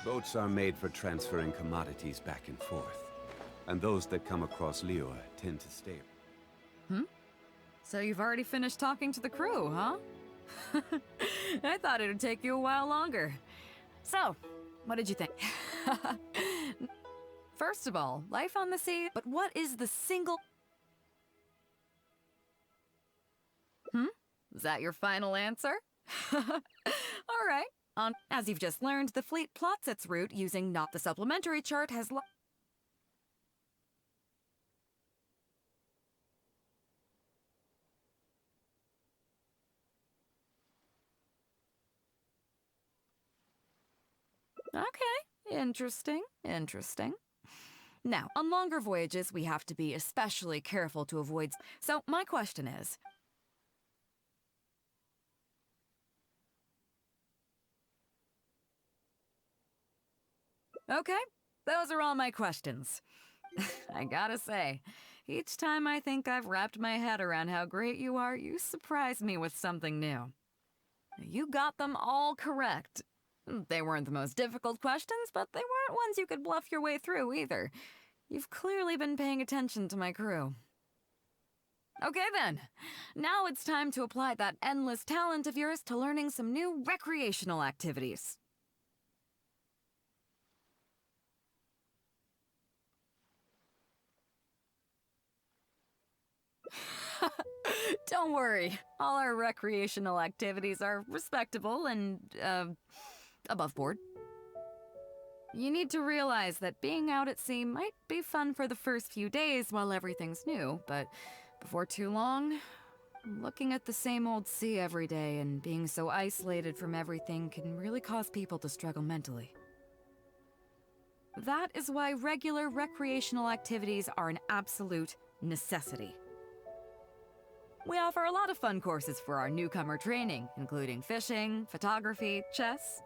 Boats are made for transferring commodities back and forth. And those that come across Liyue tend to stay. So you've already finished talking to the crew, huh? I thought it would take you a while longer. So, what did you think? First of all, life on the sea, but what is the single... Is that your final answer? All right. As you've just learned, the fleet plots its route using not the supplementary chart has... Okay, interesting. Now, on longer voyages, we have to be especially careful to avoid... So, my question is... Okay, those are all my questions. I gotta say, each time I think I've wrapped my head around how great you are, you surprise me with something new. You got them all correct. They weren't the most difficult questions, but they weren't ones you could bluff your way through either. You've clearly been paying attention to my crew. Okay then, now it's time to apply that endless talent of yours to learning some new recreational activities. Don't worry, all our recreational activities are respectable and, above board. You need to realize that being out at sea might be fun for the first few days while everything's new, but before too long, looking at the same old sea every day and being so isolated from everything can really cause people to struggle mentally. That is why regular recreational activities are an absolute necessity. We offer a lot of fun courses for our newcomer training, including fishing, photography, chess.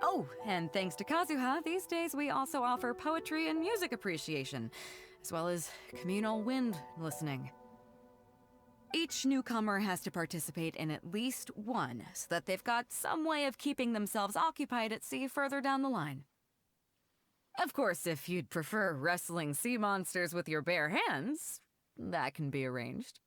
Oh, and thanks to Kazuha, these days we also offer poetry and music appreciation, as well as communal wind listening. Each newcomer has to participate in at least one, so that they've got some way of keeping themselves occupied at sea further down the line. Of course, if you'd prefer wrestling sea monsters with your bare hands, that can be arranged.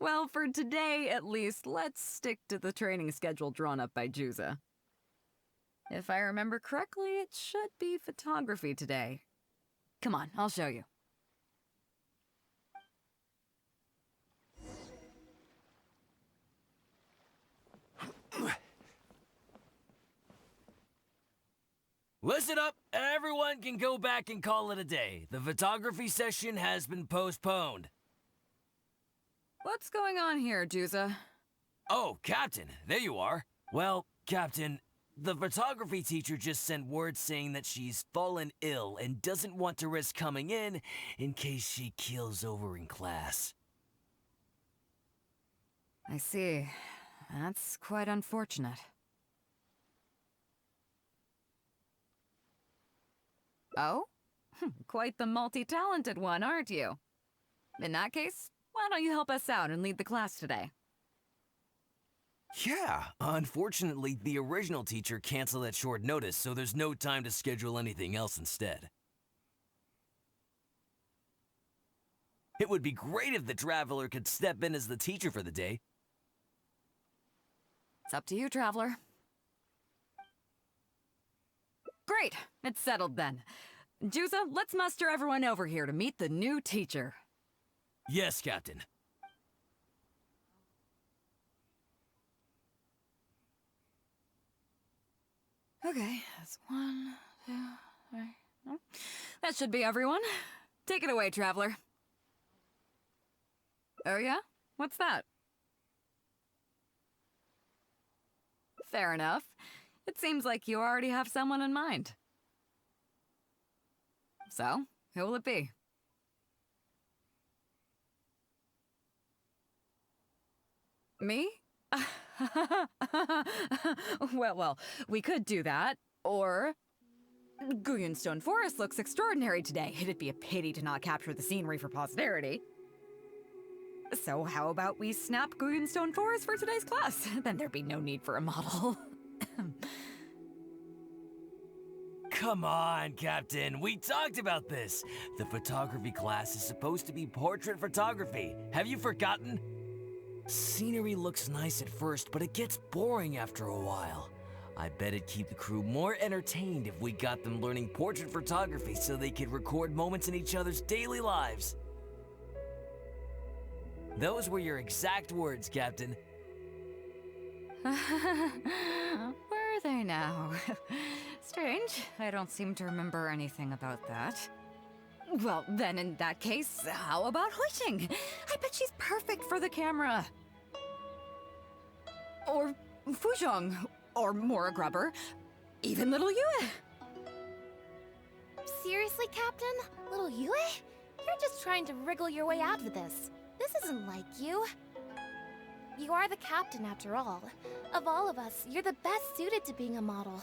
Well, for today at least, let's stick to the training schedule drawn up by Juza. If I remember correctly, it should be photography today. Come on, I'll show you. Listen up! Everyone can go back and call it a day. The photography session has been postponed. What's going on here, Juza? Oh, Captain, there you are. Well, Captain, the photography teacher just sent word saying that she's fallen ill and doesn't want to risk coming in case she keels over in class. I see. That's quite unfortunate. Oh? Quite the multi-talented one, aren't you? In that case, why don't you help us out and lead the class today? Yeah, unfortunately, the original teacher canceled at short notice, so there's no time to schedule anything else instead. It would be great if the Traveler could step in as the teacher for the day. It's up to you, Traveler. Great! It's settled then. Juza, let's muster everyone over here to meet the new teacher. Yes, Captain. Okay, that's 1, 2, 3. Oh, that should be everyone. Take it away, Traveler. Oh yeah? What's that? Fair enough. It seems like you already have someone in mind. So, who will it be? Me? Well, we could do that, or... Guyunstone Forest looks extraordinary today. It'd be a pity to not capture the scenery for posterity. So how about we snap Goonstone Forest for today's class? Then there'd be no need for a model. Come on, Captain. We talked about this. The photography class is supposed to be portrait photography. Have you forgotten? Scenery looks nice at first, but it gets boring after a while. I bet it'd keep the crew more entertained if we got them learning portrait photography so they could record moments in each other's daily lives. Those were your exact words, Captain. Were they now? Strange. I don't seem to remember anything about that. Well, then in that case, how about Huixing? I bet she's perfect for the camera. Or Fuzhong, or Mora Grubber, even little Yue. Seriously, Captain? Little Yue? You're just trying to wriggle your way out of this. This isn't like you. You are the captain, after all. Of all of us, you're the best suited to being a model.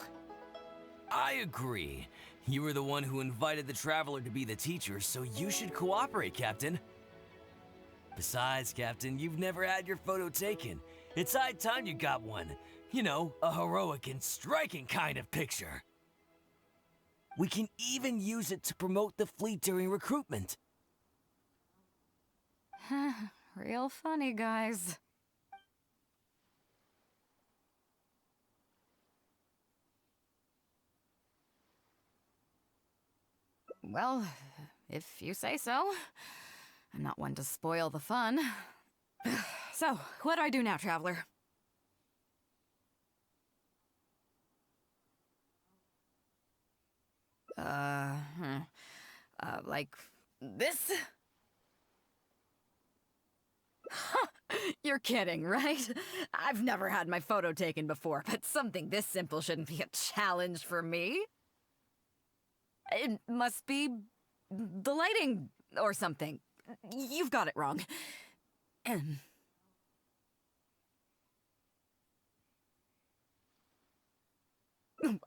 I agree. You were the one who invited the Traveler to be the teacher, so you should cooperate, Captain. Besides, Captain, you've never had your photo taken. It's high time you got one. You know, a heroic and striking kind of picture. We can even use it to promote the fleet during recruitment. Real funny, guys. Well, if you say so. I'm not one to spoil the fun. So, what do I do now, Traveler? Like this? You're kidding, right? I've never had my photo taken before, but something this simple shouldn't be a challenge for me. It must be the lighting or something. You've got it wrong.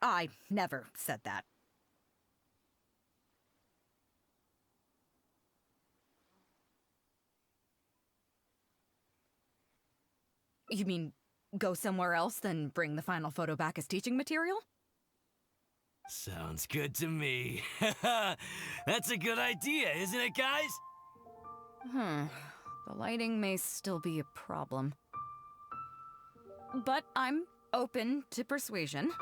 I never said that. You mean go somewhere else, then bring the final photo back as teaching material? Sounds good to me. That's a good idea, isn't it, guys? The lighting may still be a problem. But I'm open to persuasion.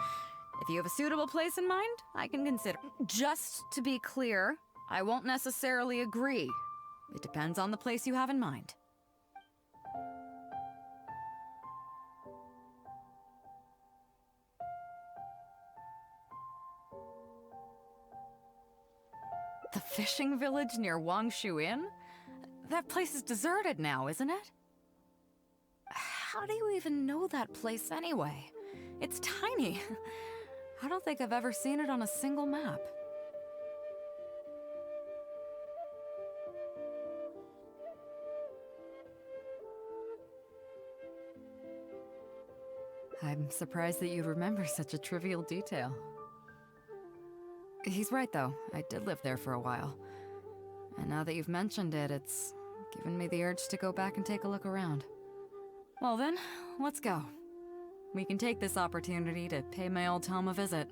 If you have a suitable place in mind, I can consider. Just to be clear, I won't necessarily agree. It depends on the place you have in mind. The fishing village near Wangshu Inn? That place is deserted now, isn't it? How do you even know that place anyway? It's tiny. I don't think I've ever seen it on a single map. I'm surprised that you remember such a trivial detail. He's right, though. I did live there for a while. And now that you've mentioned it, it's given me the urge to go back and take a look around. Well then, let's go. We can take this opportunity to pay my old home a visit.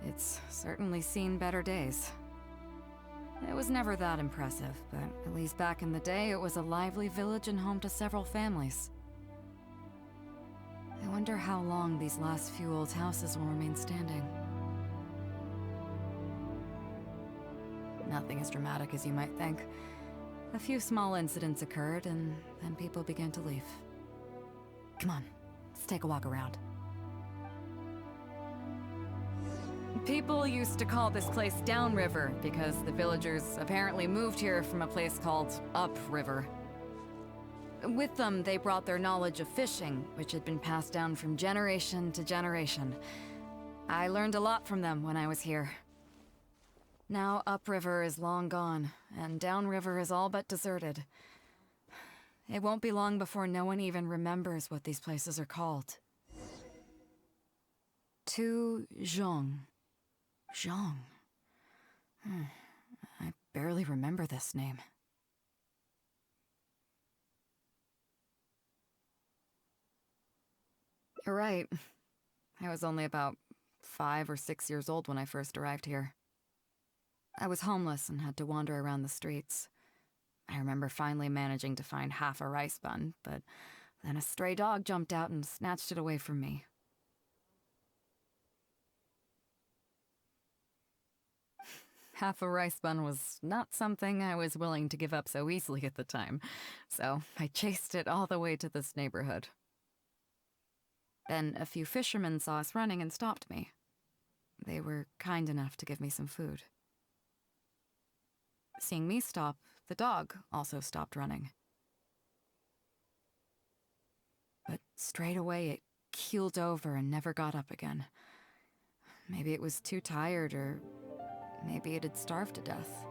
It's certainly seen better days. It was never that impressive, but at least back in the day, it was a lively village and home to several families. I wonder how long these last few old houses will remain standing. Nothing as dramatic as you might think. A few small incidents occurred, and then people began to leave. Come on, let's take a walk around. People used to call this place Downriver because the villagers apparently moved here from a place called Upriver. With them, they brought their knowledge of fishing, which had been passed down from generation to generation. I learned a lot from them when I was here. Now Upriver is long gone, and Downriver is all but deserted. It won't be long before no one even remembers what these places are called. To Zhong. Zhong. I barely remember this name. You're right. I was only about 5 or 6 years old when I first arrived here. I was homeless and had to wander around the streets. I remember finally managing to find half a rice bun, but then a stray dog jumped out and snatched it away from me. Half a rice bun was not something I was willing to give up so easily at the time, so I chased it all the way to this neighborhood. Then a few fishermen saw us running and stopped me. They were kind enough to give me some food. Seeing me stop, the dog also stopped running. But straight away it keeled over and never got up again. Maybe it was too tired, or maybe it had starved to death.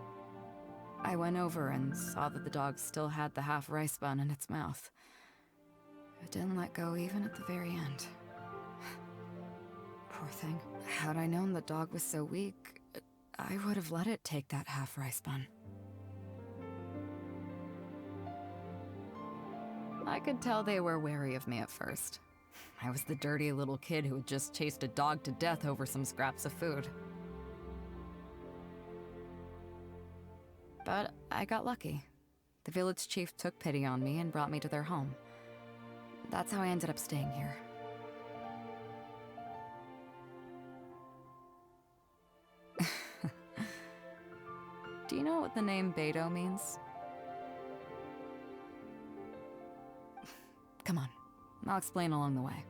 I went over and saw that the dog still had the half rice bun in its mouth. It didn't let go even at the very end. Poor thing. Had I known the dog was so weak, I would have let it take that half rice bun. I could tell they were wary of me at first. I was the dirty little kid who had just chased a dog to death over some scraps of food. But I got lucky. The village chief took pity on me and brought me to their home. That's how I ended up staying here. Do you know what the name Beidou means? Come on, I'll explain along the way.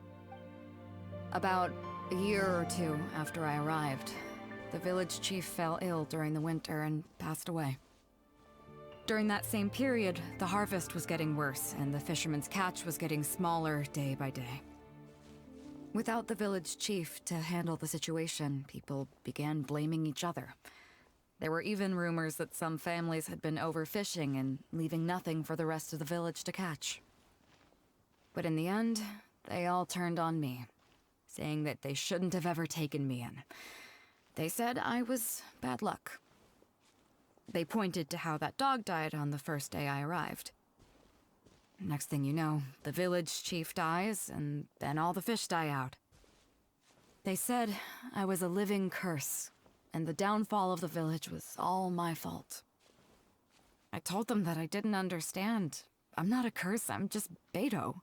About a year or two after I arrived, the village chief fell ill during the winter and passed away. During that same period, the harvest was getting worse, and the fishermen's catch was getting smaller day by day. Without the village chief to handle the situation, people began blaming each other. There were even rumors that some families had been overfishing and leaving nothing for the rest of the village to catch. But in the end, they all turned on me, saying that they shouldn't have ever taken me in. They said I was bad luck. They pointed to how that dog died on the first day I arrived. Next thing you know, the village chief dies, and then all the fish die out. They said I was a living curse, and the downfall of the village was all my fault. I told them that I didn't understand. I'm not a curse, I'm just Beidou.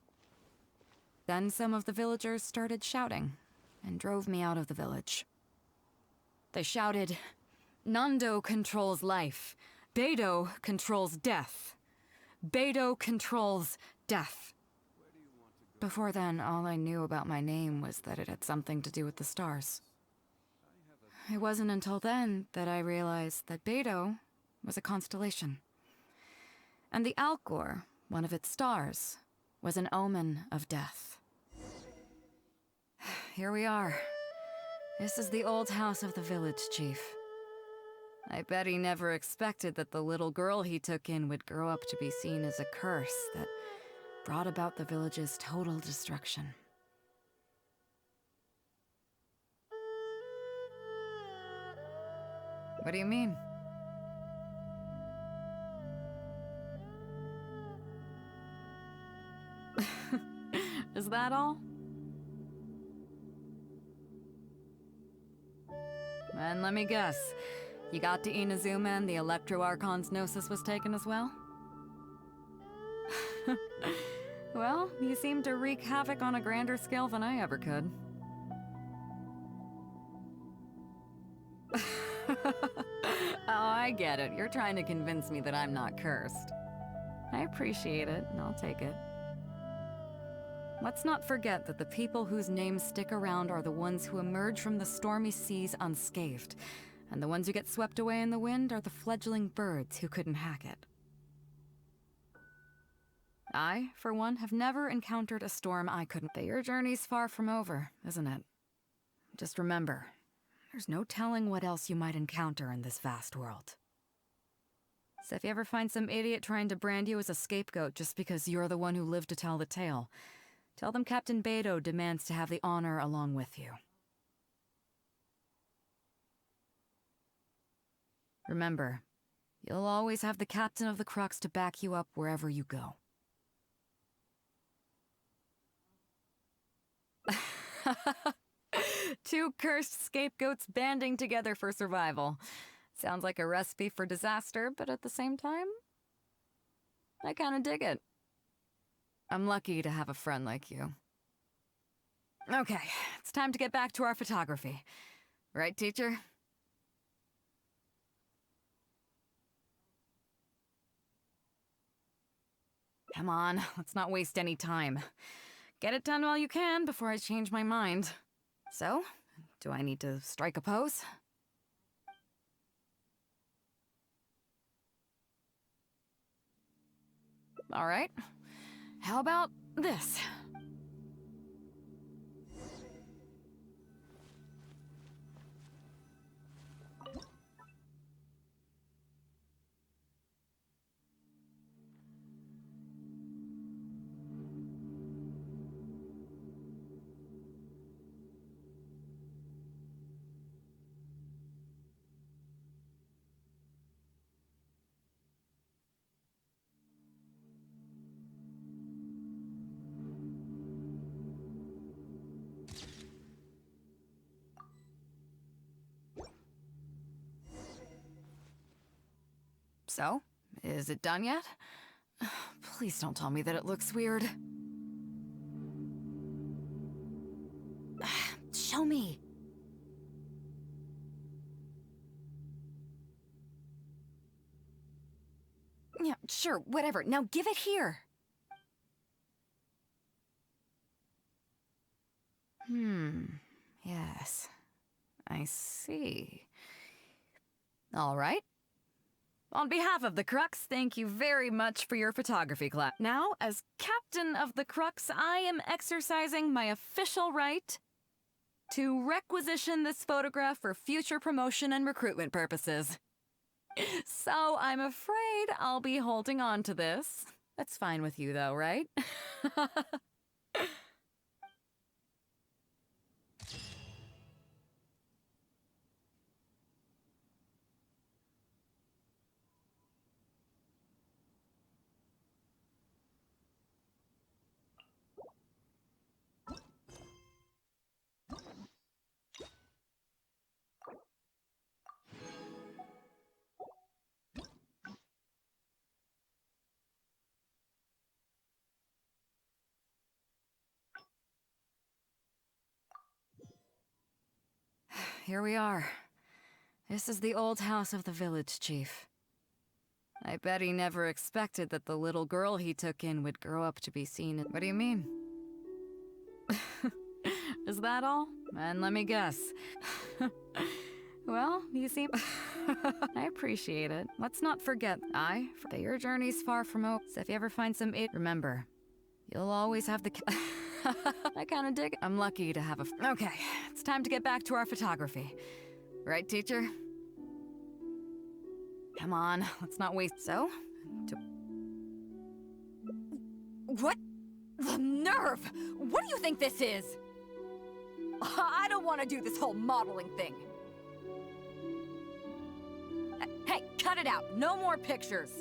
Then some of the villagers started shouting, and drove me out of the village. They shouted, "Nando controls life. Beidou controls death. Beidou controls death." Before then, all I knew about my name was that it had something to do with the stars. It wasn't until then that I realized that Beidou was a constellation. And the Alcor, one of its stars, was an omen of death. Here we are. This is the old house of the village chief. I bet he never expected that the little girl he took in would grow up to be seen as a curse that brought about the village's total destruction. What do you mean? Is that all? And let me guess, you got to Inazuma and the Electro Archon's Gnosis was taken as well? Well, you seem to wreak havoc on a grander scale than I ever could. Oh, I get it. You're trying to convince me that I'm not cursed. I appreciate it, and I'll take it. Let's not forget that the people whose names stick around are the ones who emerge from the stormy seas unscathed, and the ones who get swept away in the wind are the fledgling birds who couldn't hack it. I, for one, have never encountered a storm I couldn't. But your journey's far from over, isn't it? Just remember, there's no telling what else you might encounter in this vast world. So if you ever find some idiot trying to brand you as a scapegoat just because you're the one who lived to tell the tale, tell them Captain Beto demands to have the honor along with you. Remember, you'll always have the Captain of the Crux to back you up wherever you go. Two cursed scapegoats banding together for survival. Sounds like a recipe for disaster, but at the same time, I kinda dig it. I'm lucky to have a friend like you. Okay, it's time to get back to our photography. Right, teacher? Come on, let's not waste any time. Get it done while you can before I change my mind. So, do I need to strike a pose? All right. How about this? So, is it done yet? Please don't tell me that it looks weird. Show me. Yeah, sure, whatever. Now give it here. Yes. I see. All right. On behalf of the Crux, thank you very much for your photography class. Now, as Captain of the Crux, I am exercising my official right to requisition this photograph for future promotion and recruitment purposes. So I'm afraid I'll be holding on to this. That's fine with you though, right? Here we are. This is the old house of the village chief. I bet he never expected that the little girl he took in would grow up to be seen in— What do you mean? Is that all? And let me guess. Well, you seem— I appreciate it. Let's not forget, that your journey's far from over. So if you ever find some remember, you'll always have the— I kinda dig it. I'm lucky to have a— Okay, it's time to get back to our photography. Right, teacher? Come on, let's not waste— So? What? The nerve! What do you think this is? I don't want to do this whole modeling thing. Hey, cut it out. No more pictures.